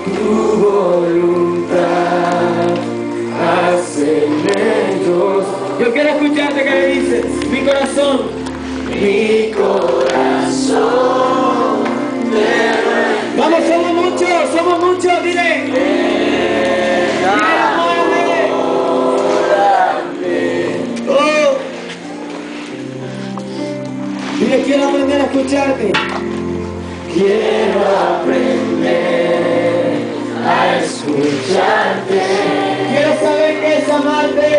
tu voluntad, haz en ellos. Yo quiero escucharte que le dices, mi corazón vamos, somos muchos, dile. Oh. Dile, quiero aprender a escucharte. Quiero aprender a escucharte. Quiero saber qué es amarte.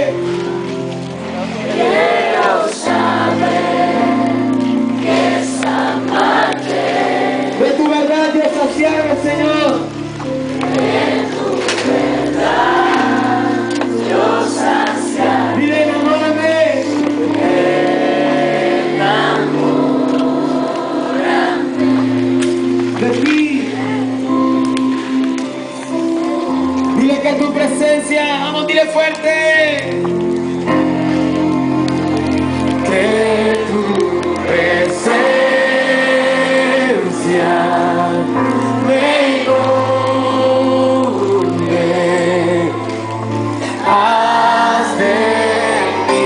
Quiero saber qué es amarte. De tu verdad, Dios, saciarme, Señor. De tu verdad, Dios, saciarme. Dile, enamórame. De ti. Dile que tu presencia, vamos, dile fuerte. Que tu presencia me inunde. Haz de mí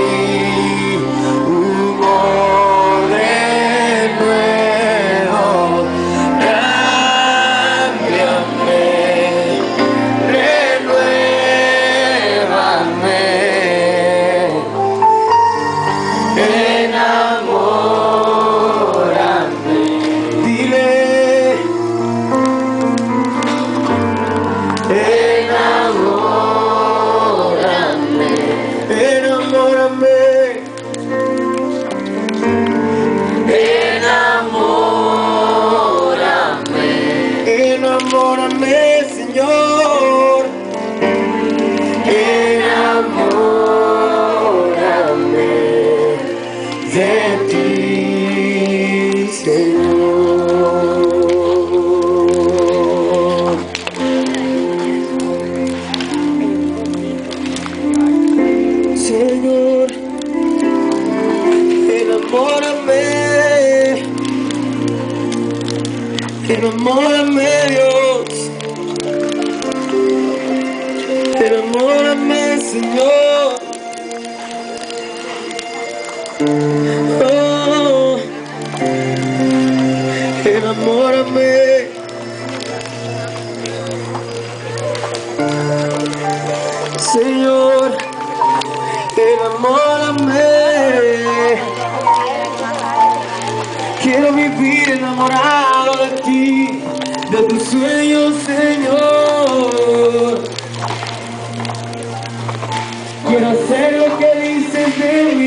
un orden nuevo. Enamórame, dile, enamórame, enamórame, enamórame, enamórame, Señor, enamórame de ti, Señor. Señor, enamórame, enamórame, Dios, enamórame, Señor. Oh, enamórame, Señor, enamórame. Quiero vivir enamorado de ti, de tus sueños, Señor. Quiero hacer lo que dices de mí.